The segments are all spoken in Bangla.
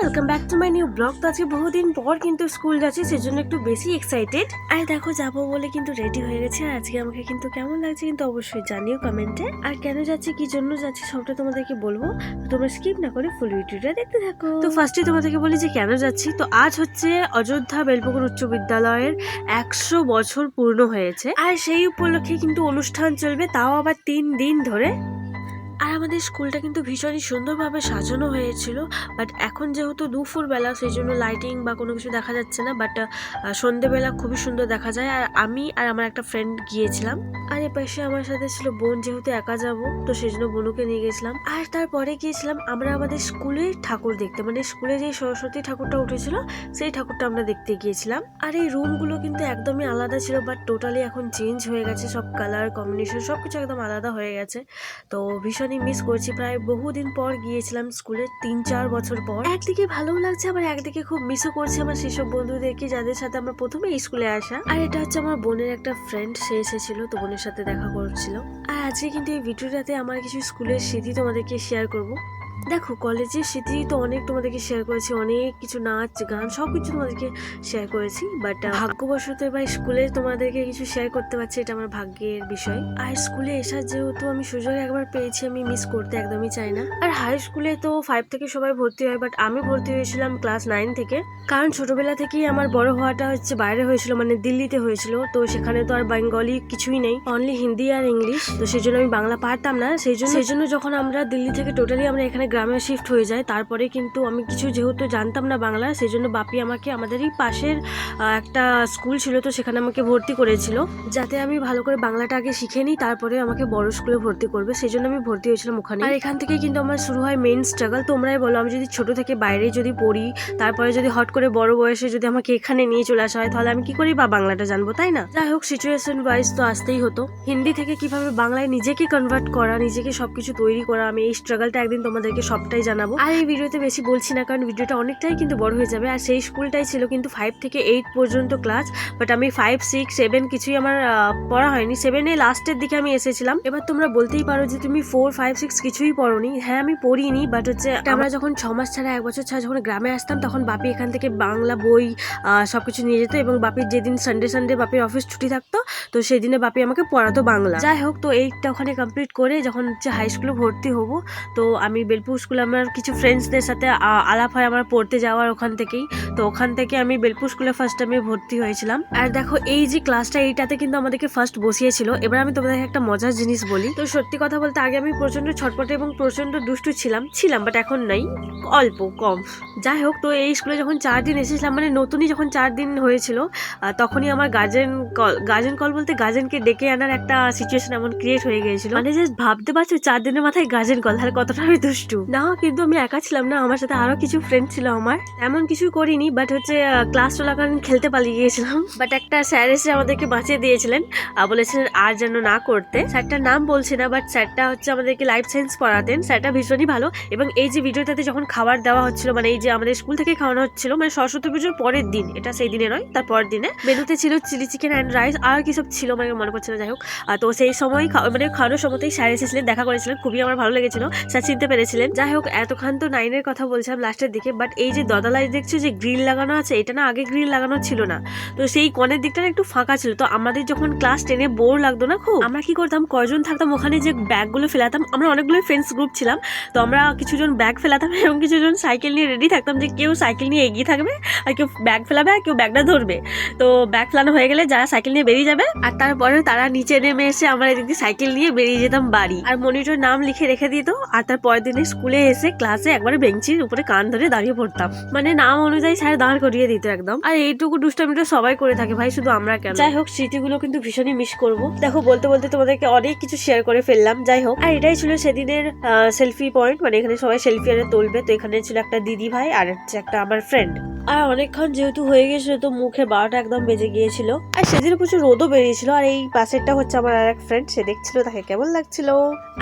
Welcome back to my new blog. তো আজকে বহুদিন পর কিন্তু স্কুল যাচ্ছি, সেজন্য একটু বেশি এক্সাইটেড। আর দেখো যাবো বলে কিন্তু রেডি হয়ে গেছে। আর আজকে আমাকে কিন্তু কেমন লাগছে কিন্তু অবশ্যই জানিও কমেন্টে। আর কেন যাচ্ছি, কি জন্য যাচ্ছি, সবটা তোমাদেরকে বলবো। তোমরা স্কিপ না করে ফুল ভিডিওটা দেখতে থাকো। তো ফার্স্টে তোমাদেরকে বলি যে কেন যাচ্ছি। তো আজ হচ্ছে অযোধ্যা বেলপুকুর উচ্চ বিদ্যালয়ের 100 বছর পূর্ণ হয়েছে। আর সেই উপলক্ষে কিন্তু অনুষ্ঠান চলবে, তাও আবার 3 দিন ধরে। আর আমাদের স্কুলটা কিন্তু ভীষণই সুন্দরভাবে সাজানো হয়েছিল। বাট এখন যেহেতু দুপুরবেলা, সেই জন্য লাইটিং বা কোনো কিছু দেখা যাচ্ছে না। বাট সন্ধ্যেবেলা খুবই সুন্দর দেখা যায়। আর আমি আর আমার একটা ফ্রেন্ড গিয়েছিলাম। আর এ পাশে আমার সাথে ছিল বোন, যেহেতু একা যাব তো সেই জন্য বোনকে নিয়ে গেছিলাম। আর তারপরে গিয়েছিলাম আমরা আমাদের স্কুলের ঠাকুর দেখতে, মানে স্কুলে যে সরস্বতী ঠাকুরটা উঠেছিল সেই ঠাকুরটা আমরা দেখতে গিয়েছিলাম। আর এই রুমগুলো কিন্তু একদমই আলাদা ছিল, বাট টোটালি এখন চেঞ্জ হয়ে গেছে। সব কালার কম্বিনেশন সবকিছু একদম আলাদা হয়ে গেছে। তো ভীষণই মিস করছি। প্রায় বহুদিন পর গিয়েছিলাম স্কুলে, 3-4 বছর পর। একদিকে ভালোও লাগছে, আবার একদিকে খুব মিসও করছি আমার সেসব বন্ধুদেরকে যাদের সাথে আমরা প্রথমে এই স্কুলে আসা। আর এটা হচ্ছে আমার বোনের একটা ফ্রেন্ড, সে এসেছিল, তো বোনের সাথে দেখা করছিল। আর আজকে কিন্তু এই ভিডিওটাতে আমার কিছু স্কুলের স্মৃতি তোমাদেরকে শেয়ার করবো। দেখো কলেজের স্মৃতি তো অনেক তোমাদেরকে শেয়ার করেছি, অনেক কিছু নাচ গান সবকিছু তোমাদেরকে শেয়ার করেছি। বাট ভাগ্যবশত এবার স্কুলে তোমাদেরকে কিছু শেয়ার করতে পারছি, এটা আমার ভাগ্যের বিষয়। আর স্কুলে এসার যেহেতু আমি সুযোগ একবার পেয়েছি, আমি মিস করতে একদমই চাই না। আর হাই স্কুলে তো 5 থেকে সবাই ভর্তি হয়, বাট আমি ভর্তি হয়েছিলাম ক্লাস 9 থেকে। কারণ ছোটবেলা থেকেই আমার বড় হওয়াটা হচ্ছে বাইরে হয়েছিল, মানে দিল্লিতে হয়েছিল। তো সেখানে তো আর বেঙ্গলি কিছুই নেই, অনলি হিন্দি আর ইংলিশ। তো সেই জন্য আমি বাংলা পারতাম না। সেই জন্য যখন আমরা দিল্লি থেকে টোটালি আমরা এখানে গ্রামে শিফট হয়ে যায়, তারপরে কিন্তু আমি কিছু যেহেতু জানতাম না বাংলা, সেই জন্য বাপি আমাকে আমাদেরই পাশের একটা স্কুল ছিল, তো সেখানে আমাকে ভর্তি করেছিল, যাতে আমি ভালো করে বাংলাটা আগে শিখে নিই, তারপরে আমাকে বড় স্কুলে ভর্তি করবে। সেই জন্য আমি ভর্তি হয়েছিলাম ওখানে। আর এখান থেকে কিন্তু আমার শুরু হয় মেইন স্ট্রাগল। তোমরাই বলো, আমি যদি ছোট থেকে বাইরে যদি পড়ি, তারপরে যদি হট করে বড় বয়সে যদি আমাকে এখানে নিয়ে চলে আসা হয়, তাহলে আমি কি করি বা বাংলাটা জানবো, তাই না? যাই হোক, সিচুয়েশন ওয়াইজ তো আসতেই হতো। হিন্দি থেকে কিভাবে বাংলায় নিজেকে কনভার্ট করা, নিজেকে সবকিছু তৈরি করা, আমি এই স্ট্রাগলটা একদিন তোমাদেরকে সবটাই জানাবো। আর এই ভিডিওতে বেশি বলছি না, কারণ ভিডিওটা অনেকটাই কিন্তু বড় হয়ে যাবে। আর সেই স্কুলটাই ছিল কিন্তু 5 থেকে 8 পর্যন্ত ক্লাস। বাট আমি 5, 6, 7 কিছুই আমার পড়া হয়নি। 7 এ লাস্টের দিকে আমি এসেছিলাম। এবার তোমরা বলতেই পারো যে তুমি 4, 5, 6 কিছুই পড়োনি। হ্যাঁ, আমি পড়িনি, বাট হচ্ছে আমরা যখন 6 মাস ছাড়া 1 বছর ছাড়া যখন গ্রামে আসতাম, তখন বাপি এখান থেকে বাংলা বই সবকিছু নিয়ে যেত। এবং বাপির যেদিন সানডে বাপির অফিস ছুটি থাকতো, তো সেই দিনে বাপি আমাকে পড়াতো বাংলা। যাই হোক, তো এইটা ওখানে কমপ্লিট করে যখন হচ্ছে হাই স্কুলে ভর্তি হব, তো আমি বেলপুর স্কুলে আমার কিছু ফ্রেন্ডসদের সাথে আলাপ হয় আমার পড়তে যাওয়ার ওখান থেকেই। তো ওখান থেকে আমি বেলপুর স্কুলে ফার্স্ট আমি ভর্তি হয়েছিলাম। আর দেখো এই যে ক্লাসটা, এইটাতে কিন্তু আমাদেরকে ফার্স্ট বসিয়েছিল। এবার আমি তোমাদেরকে একটা মজার জিনিস বলি। তো সত্যি কথা বলতে, আগে আমি প্রচন্ড ছটপটে এবং প্রচন্ড দুষ্টু ছিলাম, বাট এখন নাই, অল্প কম। যাই হোক, তো এই স্কুলে যখন 4 দিন এসেছিলাম, মানে নতুনই যখন 4 দিন হয়েছিল, তখনই আমার গার্জেন কল বলতে গার্জেনকে ডেকে আনার একটা সিচুয়েশন এমন ক্রিয়েট হয়ে গিয়েছিল। মানে জাস্ট ভাবতে পারছো 4 দিনের মাথায় গার্জেন কল, তাহলে কতটা আমি দুষ্টু না। কিন্তু আমি একা ছিলাম না, আমার সাথে আরো কিছু ফ্রেন্ড ছিল আমার। এমন কিছু করিনি, বাট হচ্ছে ক্লাস চলাকালীন খেলতে পালিয়ে গিয়েছিলাম। বাট একটা স্যার এসে আমাদেরকে বাঁচিয়ে দিয়েছিলেন, বলেছিলেন আর যেন না করতে। স্যারটার নাম বলছি না, বাট স্যারটা হচ্ছে আমাদেরকে লাইফ সায়েন্স পড়াতেন। স্যারটা ভীষণই ভালো। এবং এই যে ভিডিওটাতে যখন খাবার দেওয়া হচ্ছিল, মানে এই যে আমাদের স্কুল থেকে খাওয়ানো হচ্ছিল, মানে সরস্বতী পুজোর পরের দিন, এটা সেই দিনে নয়, তার পরের দিনে মেনুতে ছিল চিলি চিকেন অ্যান্ড রাইস, আর কি সব ছিল মানে মনে পড়ছে না। যাই হোক, তো সেই সময় মানে খাওয়ানোর সময়তেই স্যার এসেছিলেন, দেখা করেছিলেন, খুবই আমার ভালো লেগেছিল, স্যার চিনতে পেরেছিলেন। যাই হোক, এতক্ষণ তো 9 এর কথা বলছিলাম লাস্টের দিকে। বাট এই যে দোতলায় দেখছো যে গ্রিল লাগানো আছে, এটা না আগে গ্রিল লাগানো ছিল না। তো সেই কনের দিকটা একটু ফাঁকা ছিল। তো আমাদের যখন ক্লাস 10 এ বোর লাগতো না খুব, আমরা কি করতাম, কয়জন থাকতাম ওখানে, যে ব্যাগগুলো ফেলাতাম। আমরা অনেকগুলো ফ্রেন্ডস গ্রুপ ছিলাম, তো আমরা কিছুজন ব্যাগ ফেলাতাম এবং কিছুজন সাইকেল নিয়ে রেডি থাকতাম, যে কেউ সাইকেল নিয়ে এগিয়ে থাকবে আর কেউ ব্যাগ ফেলাবে আর কেউ ব্যাগটা ধরবে। তো ব্যাগ ফেলানো হয়ে গেলে যারা সাইকেল নিয়ে বেরিয়ে যাবে, আর তারপরে তারা নিচে নেমে এসে আমরা এদিকে সাইকেল নিয়ে বেরিয়ে যেতাম বাড়ি। আর মনিটর নাম লিখে রেখে দিত। আর তার পরের দিনে স্কুলে এসে ক্লাসে একবারে বেঞ্চির উপরে কান ধরে দাঁড়িয়ে পড়তাম, মানে নাম অনুযায়ী স্যার দাঁড় করিয়ে দিত একদম। আর এইটুকু দুষ্টামিটা সবাই করে থাকে ভাই, শুধু আমরা কেন। যাই হোক, স্মৃতিগুলো কিন্তু ভীষণই মিস করবো। দেখো বলতে বলতে তোমাদেরকে অনেক কিছু শেয়ার করে ফেললাম। যাই হোক, আর এটাই ছিল সেদিনের সেলফি পয়েন্ট, মানে এখানে সবাই সেলফি আরে তুলবে। তো এখানে ছিল একটা দিদি ভাই আর হচ্ছে একটা আমার ফ্রেন্ড। আর অনেকক্ষণ যেহেতু হয়ে গেছিল, তো মুখে 12টা একদম বেজে গিয়েছিল। আর সেদিন প্রচুর রোদও বেরিয়েছিল। আর এই পাশেরটা হচ্ছে আমার আর এক ফ্রেন্ড, সে দেখছিল তাকে কেমন লাগছিল।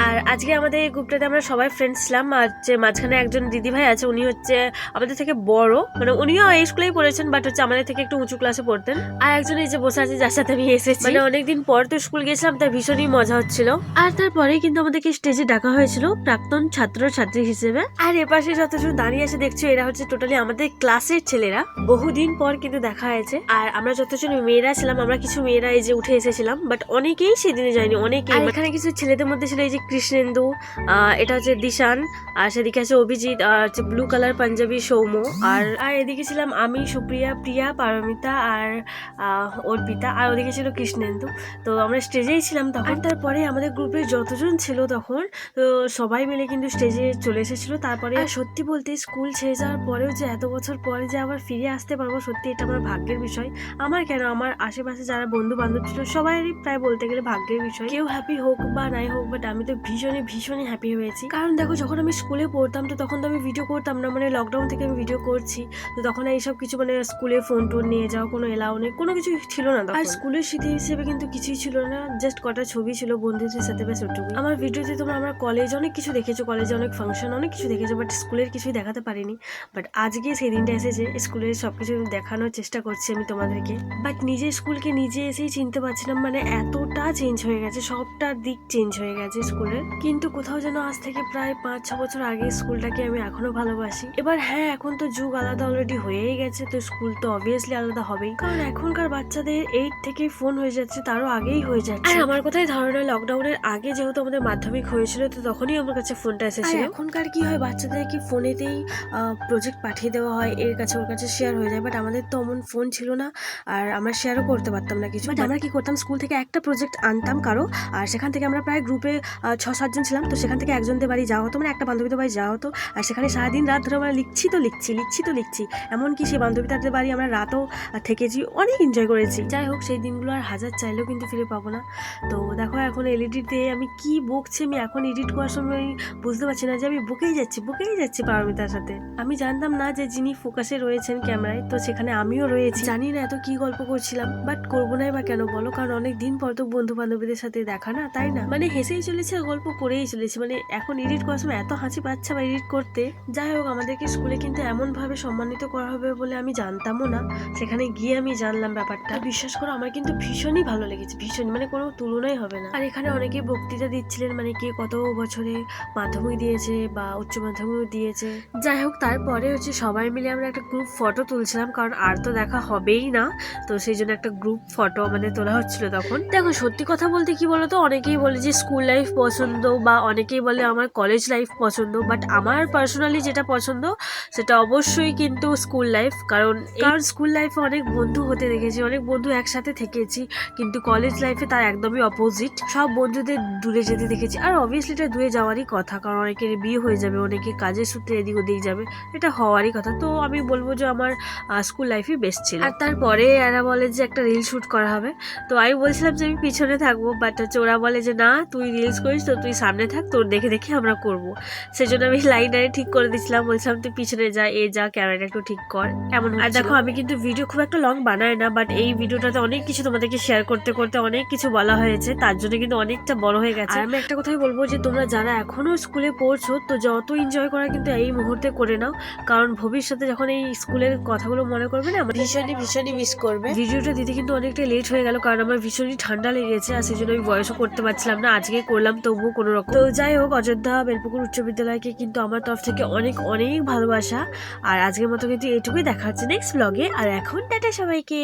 আর আজকে আমাদের গ্রুপটাতে আমরা সবাই ফ্রেন্ডস ছিলাম। ছিলাম, আর যে মাঝখানে একজন দিদি ভাই আছে, উনি হচ্ছে আমাদের থেকে বড়, মানে উনিও এই স্কুলেই পড়েছেন, বাট হচ্ছে আমাদের থেকে একটু উঁচু ক্লাসে পড়তেন। আর একজন এই যে বসে আছে, যার সাথে আমি এসেছি, মানে অনেকদিন পর তো স্কুল গেছিলাম, তাই ভীষণই মজা হচ্ছিল। আর তারপরে কিন্তু আমাদেরকে স্টেজে ডাকা হয়েছিল প্রাক্তন ছাত্র ছাত্রী হিসেবে। আর এপাশে যতজন দাঁড়িয়ে আছে দেখছো, এরা হচ্ছে টোটালি আমাদের ক্লাসের ছেলেরা, বহুদিন পর কিন্তু দেখা হয়েছে। আর আমরা যতজন মেয়েরা ছিলাম, আমরা কিছু মেয়েরা এই যে উঠে এসেছিলাম, বাট অনেকেই সেদিনে যায়নি, অনেকেই। এখানে কিছু ছেলেদের মধ্যে ছিল এই যে কৃষ্ণেন্দু, এটা হচ্ছে দিশান, আর সেদিকে আছে অভিজিৎ, আর হচ্ছে ব্লু কালার পাঞ্জাবি সৌম্য, আর এদিকে ছিলাম আমি, সুপ্রিয়া, প্রিয়া, পারমিতা আর অর্পিতা, আর ওদিকে ছিল কৃষ্ণেন্দু। তো আমরা স্টেজেই ছিলাম তখন। তারপরে আমাদের গ্রুপে যতজন ছিল তখন, তো সবাই মিলে কিন্তু স্টেজে চলে এসেছিল। তারপরে সত্যি বলতে স্কুল ছেড়ে যাওয়ার পরেও যে এত বছর পরে যে আবার ফিরে আসতে পারবো, সত্যি এটা আমার ভাগ্যের বিষয়। আমার কেন, আমার আশেপাশে যারা বন্ধু বান্ধব ছিল সবারই প্রায় বলতে গেলে ভাগ্যের বিষয়। কেউ হ্যাপি হোক বা নাই হোক, বাট আমি তো ভীষণই হ্যাপি হয়েছি। কারণ দেখো, যখন আমি স্কুলে পড়তাম তো তখন তো আমি ভিডিও করতাম না, মানে লকডাউন থেকে আমি ভিডিও করছি, তো তখন এইসব কিছু মানে স্কুলে ফোন টোন নিয়ে যাওয়া কোনো এলাও নেই, কোনো কিছু ছিল না। আর স্কুলের স্মৃতি হিসেবে কিন্তু কিছুই ছিল না, জাস্ট কটা ছবি ছিল বন্ধুদের সাথে, ব্যাস ওটুকু। আমার ভিডিওতে তোমরা আমার কলেজ অনেক কিছু দেখেছো, কলেজে অনেক ফাংশন অনেক কিছু দেখেছো, বাট স্কুলের কিছুই দেখাতে পারিনি। বাট আজকে সেই দিনটা এসেছে, স্কুলের সবকিছু দেখানোর চেষ্টা করছি আমি তোমাদেরকে। বাট নিজের স্কুলকে নিজে এসেই চিনতে পারছিলাম, মানে এতটা চেঞ্জ হয়ে গেছে, সবটা দিক চেঞ্জ হয়ে গেছে স্কুলের। কিন্তু কোথাও যেন আজ থেকে প্রায় 5-6 বছর আগে স্কুলটাকে আমি এখনো ভালোবাসি। এবার হ্যাঁ, এখন তো যুগ আলাদা অলরেডি হয়েই গেছে, তো স্কুল তো অবভিয়াসলি আলাদা হবেই, কারণ এখনকার বাচ্চাদের 8 থেকে ফোন হয়ে যাচ্ছে, তারও আগেই হয়ে যাচ্ছে। আর আমার কথাই ধারণা, লকডাউনের আগে যেহেতু আমাদের মাধ্যমিক হয়েছিল, তো তখনই আমার কাছে ফোনটা এসেছিল। এখনকার কি হয়, বাচ্চাদের কি ফোনেতেই প্রজেক্ট পাঠিয়ে দেওয়া হয়, এর কাছে ওর কাছে শেয়ার হয়ে যায়, বাট আমাদের তো এমন ফোন ছিল না, আর আমরা শেয়ারও করতে পারতাম না কিছু। বাট আমরা কি করতাম, স্কুল থেকে একটা প্রজেক্ট আনতাম কারো, আর সেখান থেকে আমরা প্রায় গ্রুপে 6-7 জন ছিলাম, তো সেখান থেকে একজনদের বাড়ি যাওয়া হতো, মানে একটা বান্ধবীদের বাড়ি যাওয়া হতো, আর সেখানে সারাদিন রাত ধরে আমরা লিখছি। এমনকি সেই বান্ধবীদের বাড়ি আমরা রাতও থেকেছি, অনেক এনজয় করেছি। যাই হোক, সেই দিনগুলো আর হাজার চাইলেও কিন্তু ফিরে পাবো না। তো দেখো, এখন এলইডিতে আমি কি বকছি, আমি এখন এডিট করার সময় বুঝতে পারছি না যে আমি বকেই যাচ্ছি পারমিতার সাথে। আমি জানতাম না যে যিনি ফোকাসে রয়েছেন ক্যামেরায়, তো সেখানে আমিও রয়েছি। জানি না এত কি গল্প করছিলাম, বাট করবো নাই বা কেন বলো, কারণ অনেক দিন পর তো বন্ধু বান্ধবীদের সাথে দেখা না, তাই না? মানে হেসেই চলেছে, গল্প করেই চলেছে, মানে এখন এডিট করার সময় এত হাসি পাচ্ছে বা এডিট করতে। যাই হোক, আমাদেরকে স্কুলে কিন্তু এমন ভাবে সম্মানিত করা হবে বলে আমি জানতামও না, সেখানে গিয়ে আমি জানলাম ব্যাপারটা। বিশ্বাস করো, আমার কিন্তু ভীষণই ভালো লেগেছে, মানে কোনো তুলনাই হবে না। আর এখানে অনেকে বক্তৃতা দিচ্ছিলেন, মানে কে কত বছরে মাধ্যমিক দিয়েছে বা উচ্চ মাধ্যমিক দিয়েছে। যাই হোক, তারপরে হচ্ছে সবাই মিলে আমরা একটা গ্রুপ ফটো তুলছিলাম, কারণ আর তো দেখা হবেই না, তো সেই জন্য একটা গ্রুপ ফটো আমাদের তোলা হচ্ছিল তখন। দেখো, সত্যি কথা বলতে কি বলতো, অনেকেই বলে যে স্কুল লাইফ পছন্দ, বা অনেকেই বলে আমার কলেজ লাইফ পছন্দ, বাট আমার পার্সোনালি যেটা পছন্দ সেটা অবশ্যই কিন্তু স্কুল লাইফ। কারণ স্কুল লাইফে অনেক বন্ধু হতে দেখেছি, অনেক বন্ধু একসাথে থেকেছি, কিন্তু কলেজ লাইফে তার একদমই অপোজিট, সব বন্ধুদের দূরে যেতে দেখেছি। আর অবভিয়াসলি এটা দূরে যাওয়ারই কথা, কারণ অনেকের বিয়ে হয়ে যাবে, অনেকে কাজের সূত্রে এদিক ওদিক যাবে, এটা হওয়ারই কথা। তো আমি বলবো যে আমার স্কুল লাইফই বেস্ট ছিল। আর তারপরে এরা বলে যে একটা রিল শুট করা হবে, তো আমি বলছিলাম যে আমি পিছনে থাকবো, বাট হচ্ছে ওরা বলে যে না, তুই রিলস করিস তো তুই সামনে থাক, তোর দেখে দেখে আমরা করবো। সেজন্য আমি লাইনারে ঠিক করে দিচ্ছিলাম, বলছিলাম তুই পিছনে যা ক্যামেরাটা একটু ঠিক কর, এমন। আর দেখো, আমি কিন্তু ভিডিও খুব একটা লং বানাই না, বাট এই ভিডিওটাতে অনেক কিছু তোমাদেরকে শেয়ার করতে করতে অনেক কিছু বলা হয়েছে, তার জন্য কিন্তু অনেকটা বড় হয়ে গেছে। আর আমি একটা কথাই বলবো যে তোমরা যারা এখনো স্কুলে পড়ছো, তো যত এনজয় করা কিন্তু এই মুহূর্তে করে নাও, কারণ ভবিষ্যতে যখন এই স্কুলের কথাগুলো মনে করবে না, আমার ভীষণই মিস করবে। ভিডিওটা দিতে কিন্তু অনেকটা লেট হয়ে গেল, কারণ আমার ভীষণই ঠান্ডা লেগেছে, আর সেই জন্য আমি ভয়েসও করতে পারছিলাম না, আজকে করলাম তবুও কোনো রকম। তো যাই হোক, অযোধ্যা বেলপুকুর উচ্চ বিদ্যালয়কে কিন্তু আমার তরফ থেকে অনেক ভালোবাসা। আর আজকের মতো কিন্তু এইটুকুই, দেখা হচ্ছে নেক্সট ব্লগে। আর এখন টাটা সবাইকে।